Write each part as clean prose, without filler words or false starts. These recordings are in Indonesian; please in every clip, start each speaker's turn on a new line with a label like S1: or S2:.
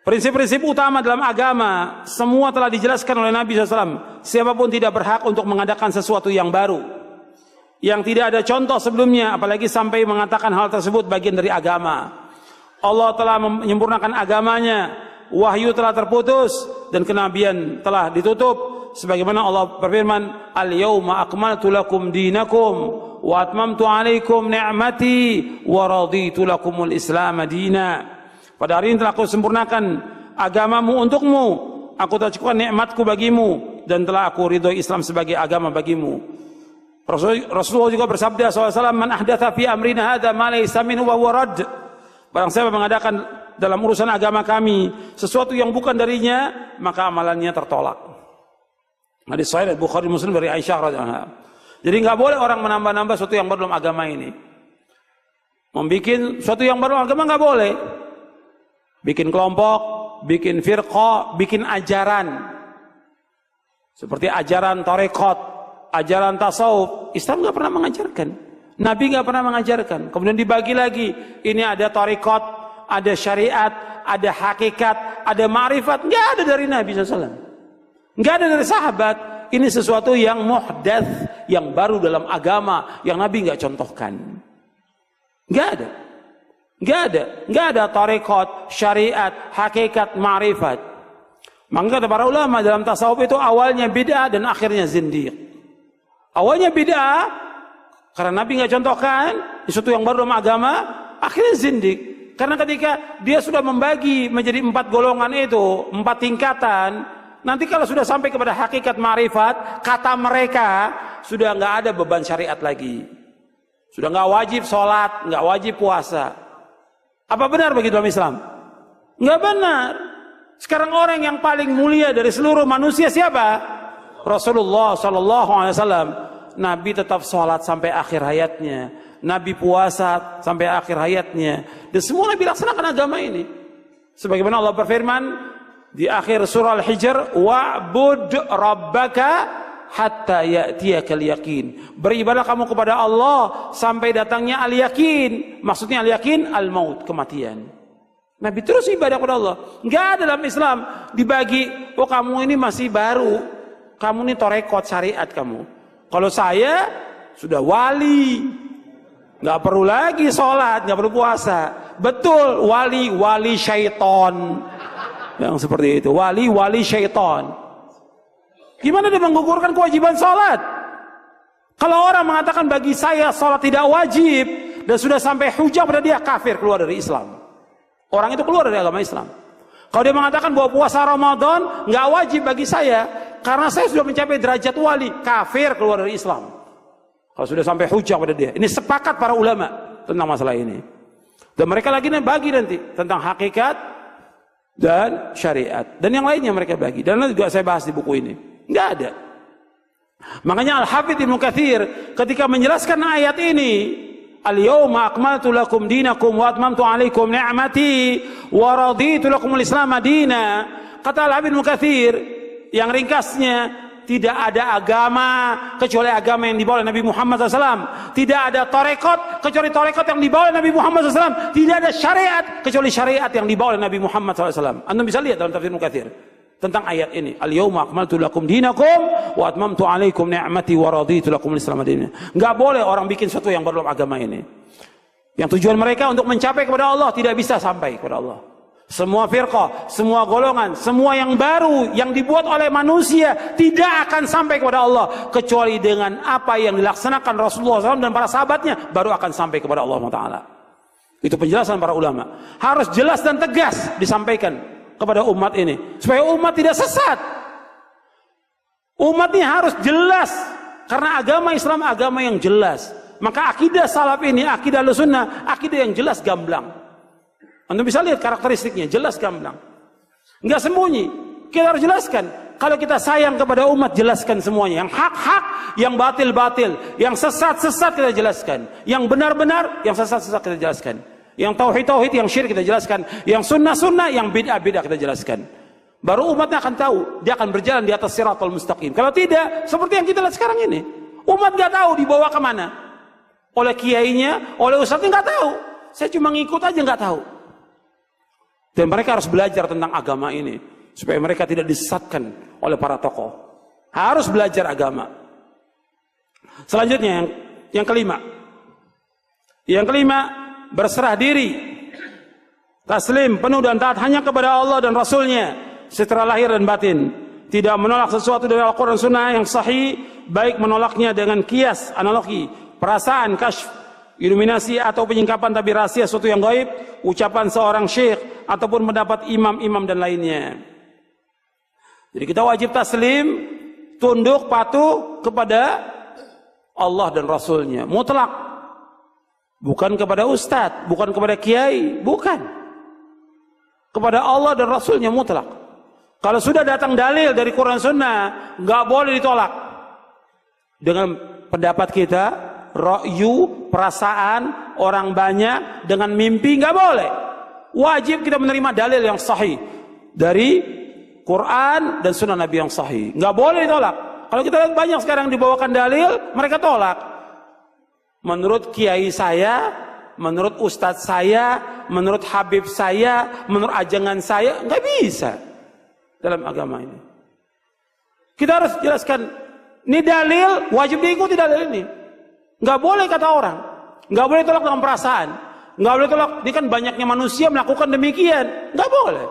S1: Prinsip-prinsip utama dalam agama semua telah dijelaskan oleh Nabi SAW. Siapapun tidak berhak untuk mengadakan sesuatu yang baru, yang tidak ada contoh sebelumnya, apalagi sampai mengatakan hal tersebut bagian dari agama. Allah telah menyempurnakan agamanya, wahyu telah terputus, dan kenabian telah ditutup. Sebagaimana Allah berfirman, Al-yawma akmaltu lakum dinakum wa atmamtu alaikum ni'mati wa raditu lakumul islam dina. Pada hari ini telah aku sempurnakan agamamu untukmu, aku telah cukupkan nikmatku bagimu, dan telah aku ridhoi Islam sebagai agama bagimu. Rasulullah juga bersabda SAW, Man ahdatha fi amrina hadha ma laysa minhu wa huwa radd. Barang siapa mengadakan dalam urusan agama kami sesuatu yang bukan darinya, maka amalannya tertolak. Hadis sahih Bukhari Muslim dari Aisyah radhiyallahu anha. Jadi nggak boleh orang menambah-nambah sesuatu yang baru dalam agama ini. Membikin sesuatu yang baru dalam agama nggak boleh. Bikin kelompok, bikin firqah, bikin ajaran. Seperti ajaran tarekat, ajaran tasawuf. Islam nggak pernah mengajarkan. Nabi nggak pernah mengajarkan. Kemudian dibagi lagi. Ini ada tarekat, ada syariat, ada hakikat, ada ma'rifat. Nggak ada dari Nabi SAW. Nggak ada dari sahabat. Ini sesuatu yang muhdats, yang baru dalam agama, yang Nabi nggak contohkan. Nggak ada. Nggak ada tarekat, syariat, hakikat, ma'rifat. Maka kata para ulama dalam tasawuf itu awalnya bid'ah dan akhirnya zindiq. Awalnya bid'ah karena Nabi nggak contohkan sesuatu yang baru dalam agama, akhirnya zindiq. Karena ketika dia sudah membagi menjadi 4 golongan itu, 4 tingkatan, nanti kalau sudah sampai kepada hakikat ma'rifat, kata mereka sudah nggak ada beban syariat lagi. Sudah nggak wajib sholat, nggak wajib puasa. Apa benar begitu dalam Islam? Enggak benar. Sekarang orang yang paling mulia dari seluruh manusia siapa? Rasulullah sallallahu alaihi wasallam. Nabi tetap sholat sampai akhir hayatnya. Nabi puasa sampai akhir hayatnya. Dan semua Nabi laksanakan agama ini. Sebagaimana Allah berfirman di akhir surah Al-Hijr, wa'bud rabbaka hatta ya'tiyakal yaqin. Beribadah kamu kepada Allah sampai datangnya al-yaqin. Maksudnya al-yaqin al-maut, kematian. Nabi terus ibadah kepada Allah. Enggak ada dalam Islam dibagi, oh kamu ini masih baru, kamu ini tarekat syariat kamu. Kalau saya sudah wali, enggak perlu lagi sholat, enggak perlu puasa. Betul, wali syaitan. Yang seperti itu, wali syaitan. Gimana dia menggugurkan kewajiban sholat? Kalau orang mengatakan bagi saya sholat tidak wajib dan sudah sampai hujah pada dia, kafir, keluar dari Islam. Orang itu keluar dari agama Islam. Kalau dia mengatakan bahwa puasa Ramadan nggak wajib bagi saya karena saya sudah mencapai derajat wali, kafir, keluar dari Islam. Kalau sudah sampai hujah pada dia. Ini sepakat para ulama tentang masalah ini. Dan mereka lagi bagi nanti tentang hakikat dan syariat. Dan yang lainnya mereka bagi. Dan nanti juga saya bahas di buku ini. Enggak ada. Makanya Al-Hafidz Ibnu Katsir ketika menjelaskan ayat ini, Al-yawma akmaltu lakum dinakum wa atmamtu alaikum ni'mati wa raditu lakumul Islam madina. Kata Al-Hafidz Ibnu Katsir yang ringkasnya, tidak ada agama kecuali agama yang dibawa oleh Nabi Muhammad SAW. Tidak ada tarekat kecuali tarekat yang dibawa oleh Nabi Muhammad SAW. Tidak ada syariat kecuali syariat yang dibawa oleh Nabi Muhammad SAW. Anda bisa lihat dalam tafsir Ibnu Katsir tentang ayat ini. Al-yawma akmaltu lakum dinakum wa atmamtu alaikum ni'mati wa raditu lakumul Islam madina. Enggak boleh orang bikin sesuatu yang baru dalam agama ini. Yang tujuan mereka untuk mencapai kepada Allah tidak bisa sampai kepada Allah. Semua firqah, semua golongan, semua yang baru yang dibuat oleh manusia tidak akan sampai kepada Allah kecuali dengan apa yang dilaksanakan Rasulullah SAW dan para sahabatnya, baru akan sampai kepada Allah Taala. Itu penjelasan para ulama. Harus jelas dan tegas disampaikan kepada umat ini supaya umat tidak sesat. Umat ini harus jelas karena agama Islam agama yang jelas. Maka akidah salaf ini, akidah Ahlussunnah, akidah yang jelas gamblang. Anda bisa lihat karakteristiknya, jelas gamblang. Enggak sembunyi. Kita harus jelaskan. Kalau kita sayang kepada umat, jelaskan semuanya. Yang hak-hak, yang batil-batil, yang sesat-sesat kita jelaskan. Yang benar-benar, yang sesat-sesat kita jelaskan. Yang tauhid-tauhid, yang syirik kita jelaskan. Yang sunnah-sunnah, yang bid'ah-bid'ah kita jelaskan. Baru umatnya akan tahu, dia akan berjalan di atas siratal mustaqim. Kalau tidak, seperti yang kita lihat sekarang ini. Umat gak tahu dibawa kemana. Oleh kiainya, oleh ustadznya gak tahu. Saya cuma ngikut aja gak tahu. Dan mereka harus belajar tentang agama ini supaya mereka tidak disesatkan oleh para tokoh. Harus belajar agama. Selanjutnya yang kelima. Yang kelima, berserah diri. Taslim penuh dan taat hanya kepada Allah dan Rasulnya secara lahir dan batin. Tidak menolak sesuatu dari Al-Quran Sunnah yang sahih, baik menolaknya dengan kias, analogi, perasaan, kasyf, iluminasi atau penyingkapan tabir rahasia sesuatu yang gaib, ucapan seorang syekh ataupun pendapat imam-imam dan lainnya. Jadi kita wajib taslim, tunduk, patuh kepada Allah dan Rasulnya, mutlak. Bukan kepada ustadz, bukan kepada kiai, bukan. Kepada Allah dan Rasulnya mutlak. Kalau sudah datang dalil dari Quran Sunnah, nggak boleh ditolak. Dengan pendapat kita, ra'yu, perasaan, orang banyak, dengan mimpi, nggak boleh. Wajib kita menerima dalil yang sahih dari Quran dan Sunnah Nabi yang sahih. Nggak boleh ditolak. Kalau kita lihat banyak sekarang dibawakan dalil, mereka tolak. Menurut kiai saya, menurut ustadz saya, menurut habib saya, menurut ajangan saya, nggak bisa dalam agama ini. Kita harus jelaskan, ini dalil, wajib diikuti dalil ini. Nggak boleh kata orang, nggak boleh tolak dengan perasaan, nggak boleh tolak. Ini kan banyaknya manusia melakukan demikian, nggak boleh.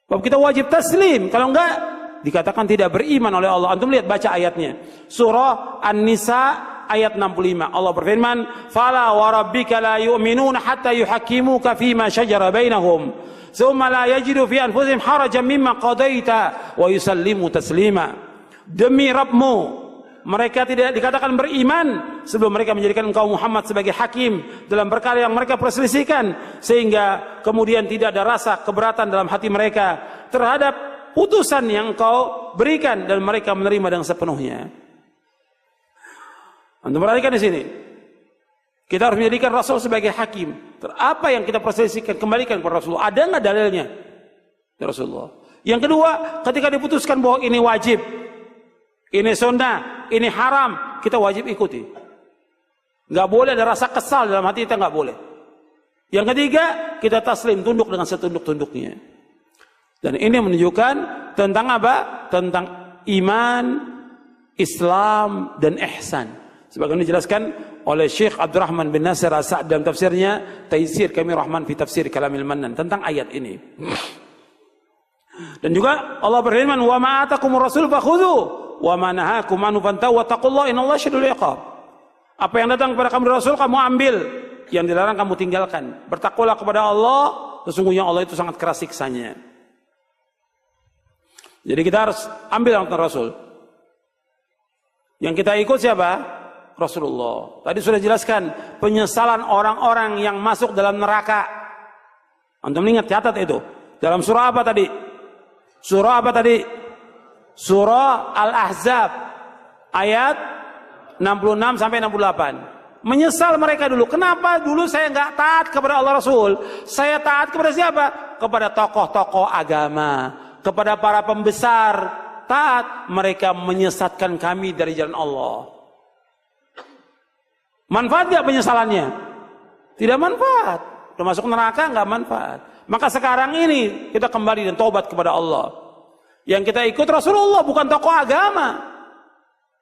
S1: Sebab kita wajib taslim, kalau nggak dikatakan tidak beriman oleh Allah. Antum lihat baca ayatnya, surah An-Nisa ayat 65. Allah berfirman, "Fala wa rabbika la yu'minuna hatta yuhakkimuka fima shajara bainahum, thumma la yajidu fi anfusihim harajan mimma qadaita wa yusallimu taslima." Demi Rabbmu, mereka tidak dikatakan beriman sebelum mereka menjadikan engkau Muhammad sebagai hakim dalam perkara yang mereka perselisihkan, sehingga kemudian tidak ada rasa keberatan dalam hati mereka terhadap putusan yang engkau berikan, dan mereka menerima dengan sepenuhnya. Anda perhatikan di sini, kita harus menjadikan Rasul sebagai hakim. Apa yang kita perselisihkan, kembalikan kepada Rasulullah. Ada nggak dalilnya ya Rasulullah? Yang kedua, ketika diputuskan bahwa ini wajib, ini sunnah, ini haram, kita wajib ikuti. Nggak boleh ada rasa kesal dalam hati kita, nggak boleh. Yang ketiga, kita taslim, tunduk dengan setunduk-tunduknya. Dan ini menunjukkan tentang apa? Tentang iman, Islam, dan ihsan. Sebagaimana dijelaskan oleh Syekh Abdurrahman bin Nasir As-Sa'd dalam tafsirnya Taisir Kami Rahman fi Tafsir Kalamil Mannan tentang ayat ini. Dan juga Allah berfirman, "Wa ma atakumur rasul fakhudhu wa ma nahakum anhu fantahu wattaqullaha innallaha syadidul iqab." Apa yang datang kepada kamu Rasul kamu ambil, yang dilarang kamu tinggalkan. Bertakwalah kepada Allah, sesungguhnya Allah itu sangat keras siksanya. Jadi kita harus ambil yang Rasul. Yang kita ikut siapa? Rasulullah. Tadi sudah jelaskan penyesalan orang-orang yang masuk dalam neraka. Antum ingat, catat itu. Dalam surah apa tadi? Surah apa tadi? Surah Al-Ahzab ayat 66 sampai 68. Menyesal mereka dulu. Kenapa dulu saya nggak taat kepada Allah Rasul? Saya taat kepada siapa? Kepada tokoh-tokoh agama, kepada para pembesar. Taat, mereka menyesatkan kami dari jalan Allah. Manfaat tidak penyesalannya? Tidak manfaat. Sudah masuk neraka nggak manfaat. Maka sekarang ini kita kembali dan taubat kepada Allah. Yang kita ikut Rasulullah, bukan tokoh agama,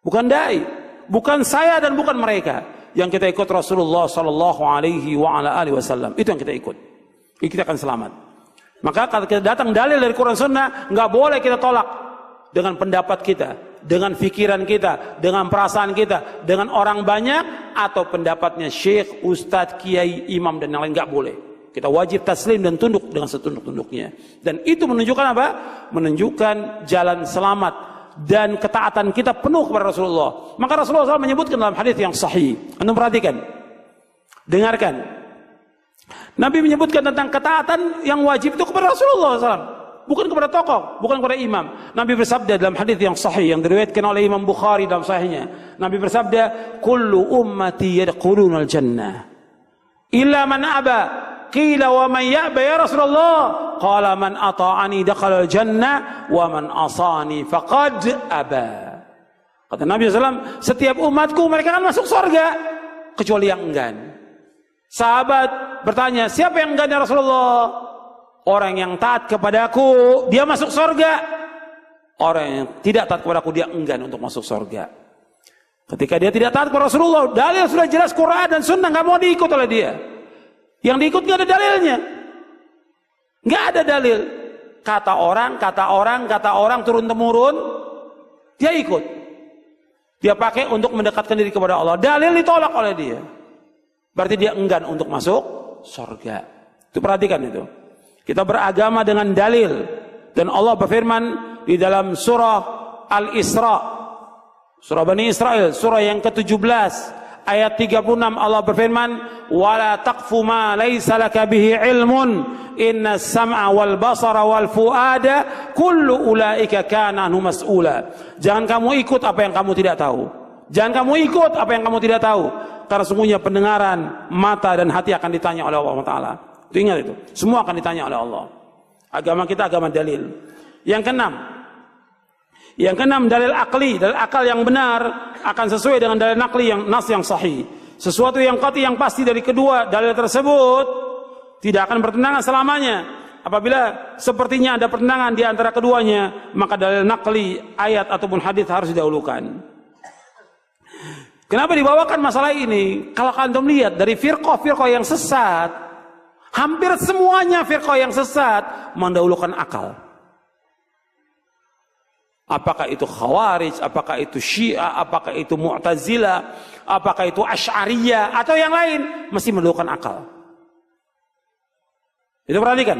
S1: bukan dai, bukan saya dan bukan mereka. Yang kita ikut Rasulullah Sallallahu Alaihi Wasallam. Itu yang kita ikut. Kita akan selamat. Maka kalau kita datang dalil dari Quran Sunnah, nggak boleh kita tolak dengan pendapat kita, dengan pikiran kita, dengan perasaan kita, dengan orang banyak, atau pendapatnya syekh, ustadz, kiai, imam, dan yang lain. Nggak boleh. Kita wajib taslim dan tunduk dengan setunduk-tunduknya. Dan itu menunjukkan apa? Menunjukkan jalan selamat dan ketaatan kita penuh kepada Rasulullah. Maka Rasulullah SAW menyebutkan dalam hadis yang sahih. Anda perhatikan, dengarkan. Nabi menyebutkan tentang ketaatan yang wajib itu kepada Rasulullah SAW, bukan kepada tokoh, bukan kepada imam. Nabi bersabda dalam hadis yang sahih yang diriwayatkan oleh Imam Bukhari dalam sahihnya. Nabi bersabda, "Kullu ummati yadkhulunal jannah illa man aba." Qila wa man ya'ba ya Rasulullah? Qala man ata'ani dakhala al-jannah wa man asani faqad aba. Kata Nabi SAW, setiap umatku mereka akan masuk surga kecuali yang enggan. Sahabat bertanya, siapa yang enggan ya Rasulullah? Orang yang taat kepadaku, dia masuk surga. Orang yang tidak taat kepadaku, dia enggan untuk masuk surga. Ketika dia tidak taat kepada Rasulullah, dalil sudah jelas Quran dan Sunnah, nggak mau diikut oleh dia. Yang diikut nggak ada dalilnya, nggak ada dalil. Kata orang turun temurun, dia ikut. Dia pakai untuk mendekatkan diri kepada Allah. Dalil ditolak oleh dia. Berarti dia enggan untuk masuk surga. Itu perhatikan itu. Kita beragama dengan dalil. Dan Allah berfirman di dalam surah Al-Isra, surah Bani Israel, surah yang ke-17 ayat 36, Allah berfirman, "Wala taqfu ma laysa laka bihi ilmun, innas sam'a wal basara wal fuada kullu ulaika kana anhu mas'ula." Jangan kamu ikut apa yang kamu tidak tahu. Jangan kamu ikut apa yang kamu tidak tahu. Karena sungguhnya pendengaran, mata dan hati akan ditanya oleh Allah Taala. Itu ingat itu. Semua akan ditanya oleh Allah. Agama kita agama dalil. Yang keenam dalil akli. Dalil akal yang benar akan sesuai dengan dalil nakli yang nas yang sahih. Sesuatu yang qati yang pasti dari kedua dalil tersebut tidak akan bertentangan selamanya. Apabila sepertinya ada pertentangan di antara keduanya, maka dalil nakli ayat ataupun hadis harus didahulukan. Kenapa dibawakan masalah ini? Kalau antum lihat dari firqah-firqah yang sesat, hampir semuanya firqah yang sesat mendahulukan akal. Apakah itu Khawarij, apakah itu Syiah, apakah itu Mu'tazilah, apakah itu Asy'ariyah atau yang lain, mesti mendahulukan akal. Itu perhatikan.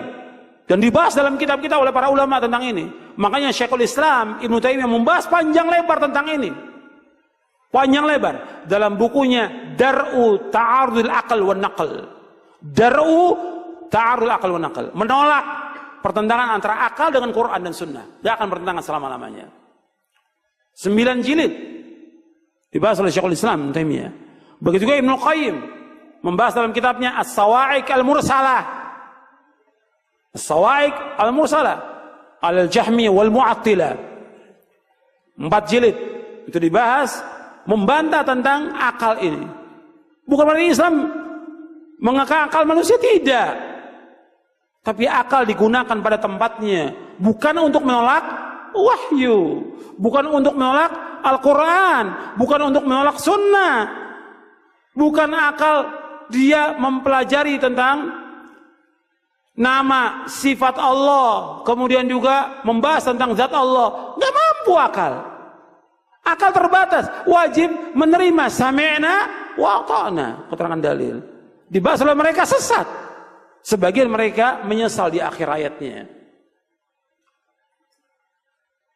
S1: Dan dibahas dalam kitab kita oleh para ulama tentang ini. Makanya Syekhul Islam Ibnu Taimiyah membahas panjang lebar tentang ini. Panjang lebar dalam bukunya Dar'u Ta'arudul Aql wan Naql. Dar'u Ta'arudul Aql wan Naql. Menolak pertentangan antara akal dengan Quran dan Sunnah. Tidak akan bertentangan selama-lamanya. 9 jilid dibahas oleh Syekhul Islam Ibnu Taimiyah. Begitu juga Ibnu Qayyim membahas dalam kitabnya As-Sawa'iq Al-Mursalah. As-Sawa'iq Al-Mursalah Al-Jahmiyah wal Mu'attilah. 4 jilid itu dibahas membantah tentang akal ini. Bukan berarti Islam mengakal akal manusia, tidak. Tapi akal digunakan pada tempatnya, bukan untuk menolak wahyu, bukan untuk menolak Al-Quran, bukan untuk menolak sunnah. Bukan akal dia mempelajari tentang nama, sifat Allah, kemudian juga membahas tentang zat Allah. Gak mampu akal. Akal terbatas, wajib menerima sami'na wa ata'na, keterangan dalil. Dibahas oleh mereka sesat. Sebagian mereka menyesal di akhir ayatnya.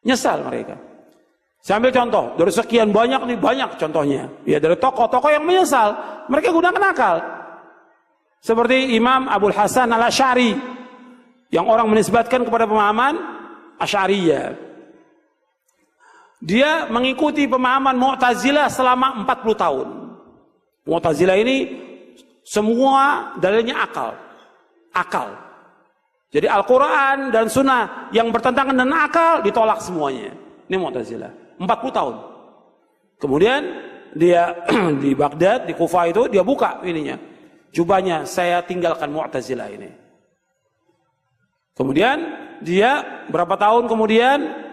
S1: Nyesal mereka. Saya ambil contoh dari sekian banyak nih, banyak contohnya. Ya, dari tokoh-tokoh yang menyesal, mereka gunakan akal. Seperti Imam Abul Hasan Al-Asy'ari yang orang menisbatkan kepada pemahaman Asy'ariyah. Dia mengikuti pemahaman Mu'tazilah selama 40 tahun. Mu'tazilah ini semua dalilnya akal. Akal. Jadi Al-Quran dan Sunnah yang bertentangan dengan akal ditolak semuanya. Ini Mu'tazilah. 40 tahun. Kemudian dia di Baghdad, di Kufah itu dia buka ininya. Jubahnya, saya tinggalkan Mu'tazilah ini. Kemudian dia berapa tahun kemudian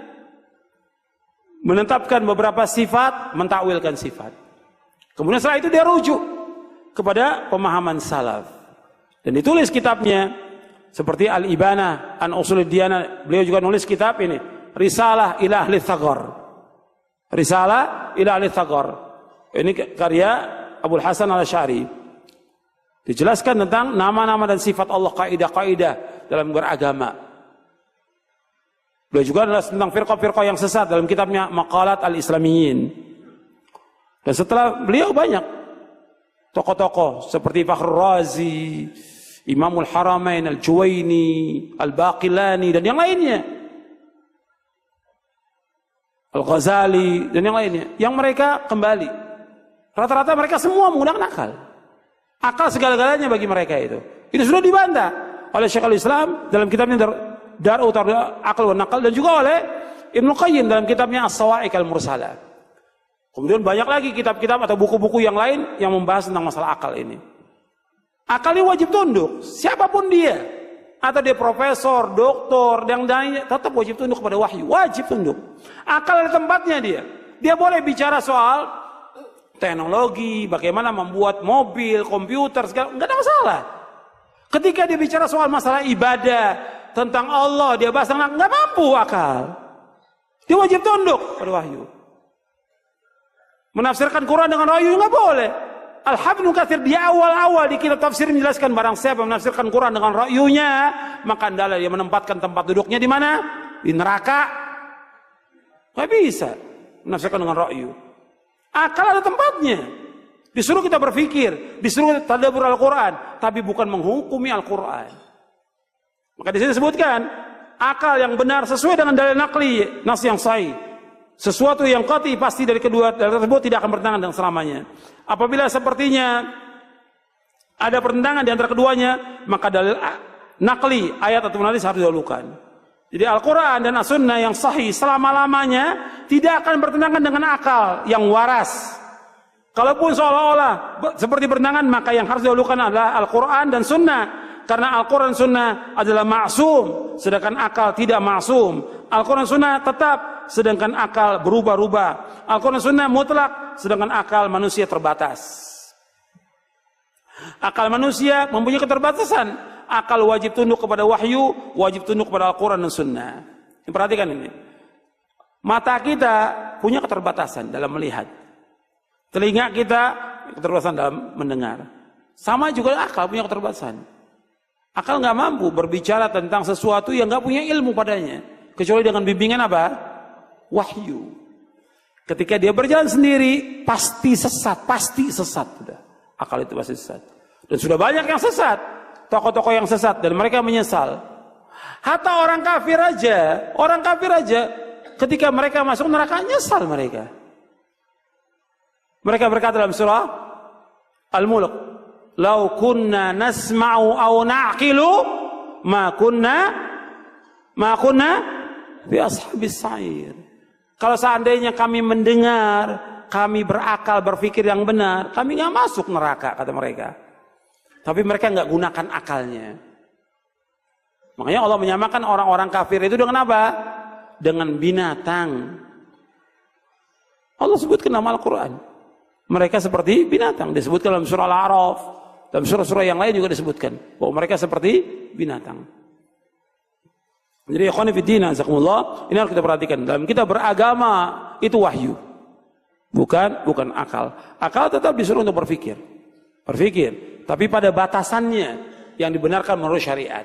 S1: menetapkan beberapa sifat, mentakwilkan sifat. Kemudian setelah itu dia rujuk kepada pemahaman salaf. Dan ditulis kitabnya seperti Al-Ibanah an Ushulid Diyanah. Beliau juga nulis kitab ini, Risalah ila Ahli Tsaghar. Risalah ila Ahli Tsaghar. Ini karya Abul Hasan Al-Asy'ari. Dijelaskan tentang nama-nama dan sifat Allah, kaidah-kaidah dalam beragama. Beliau juga adalah tentang firqah-firqah yang sesat dalam kitabnya Maqalat Al-Islamiyyin. Dan setelah beliau banyak tokoh-tokoh seperti Fakhrur Razi, Imamul Haramain Al-Juwaini, Al-Baqillani dan yang lainnya, Al-Ghazali dan yang lainnya, yang mereka kembali. Rata-rata mereka semua menggunakan akal. Akal segala-galanya bagi mereka itu. Itu sudah dibantah oleh Syekhul Islam dalam kitabnya Dar'u Ta'arudul Aql wan Naql dan juga oleh Ibnu Qayyim dalam kitabnya As-Sawa'iq Al-Mursalah. Kemudian banyak lagi kitab-kitab atau buku-buku yang lain yang membahas tentang masalah akal ini. Akal ini wajib tunduk, siapapun dia. atau dia profesor, doktor, yang lainnya, tetap wajib tunduk kepada wahyu. Wajib tunduk. Akal ada tempatnya dia. Dia boleh bicara soal teknologi, bagaimana membuat mobil, komputer, segala, nggak ada masalah. Ketika dia bicara soal masalah ibadah, tentang Allah, dia bahas tentang, nggak mampu akal. Dia wajib tunduk pada wahyu. Menafsirkan Quran dengan wahyu nggak boleh. Al-Hafidz Katsir di awal-awal di kitab tafsir menjelaskan barang siapa menafsirkan Quran dengan wahyunya, maka hendaklah dia menempatkan tempat duduknya di mana? Di neraka. Nggak bisa menafsirkan dengan wahyu. Akal ada tempatnya. Disuruh kita berpikir, disuruh tadabbur Al-Quran, tapi bukan menghukumi Al-Quran. Maka di sini disebutkan akal yang benar sesuai dengan dalil nakli, nas yang sahih. Sesuatu yang qati pasti dari kedua dalil tersebut tidak akan bertentangan dengan selamanya. Apabila sepertinya ada pertentangan di antara keduanya, maka dalil nakli, ayat atau hadis harus didahulukan. Jadi Al-Quran dan As-Sunnah yang sahih selama-lamanya tidak akan bertentangan dengan akal yang waras. Kalaupun seolah-olah seperti bertentangan, maka yang harus didahulukan adalah Al-Quran dan Sunnah. Karena Al-Quran dan Sunnah adalah maksum, sedangkan akal tidak maksum. Al-Quran dan Sunnah tetap, sedangkan akal berubah-ubah. Al-Quran dan Sunnah mutlak, sedangkan akal manusia terbatas. Akal manusia mempunyai keterbatasan. Akal wajib tunduk kepada wahyu, wajib tunduk kepada Al-Quran dan Sunnah. Perhatikan ini. Mata kita punya keterbatasan dalam melihat. Telinga kita keterbatasan dalam mendengar. Sama juga akal punya keterbatasan. Akal nggak mampu berbicara tentang sesuatu yang nggak punya ilmu padanya, kecuali dengan bimbingan apa? Wahyu. Ketika dia berjalan sendiri, pasti sesat, pasti sesat. Akal itu pasti sesat. Dan sudah banyak yang sesat, tokoh-tokoh yang sesat, dan mereka menyesal. Hatta orang kafir aja, ketika mereka masuk neraka nyesal mereka. Mereka berkata dalam surah Al-Mulk, "Lau kunna nasma'u aw na'qilu ma kunna fi ashabis sa'ir." Kalau seandainya kami mendengar, kami berakal, berpikir yang benar, kami nggak masuk neraka, kata mereka. Tapi mereka nggak gunakan akalnya. Makanya Allah menyamakan orang-orang kafir itu dengan apa? Dengan binatang. Allah sebutkan dalam Al-Quran. Mereka seperti binatang. Disebutkan dalam surah Al-A'raf. Dalam surah-surah yang lain juga disebutkan bahwa mereka seperti binatang. Jadi ikhwani fiddin azakumullah, ini harus kita perhatikan. Dalam kita beragama itu wahyu. Bukan akal. Akal tetap disuruh untuk berpikir. Tapi pada batasannya yang dibenarkan menurut syariat.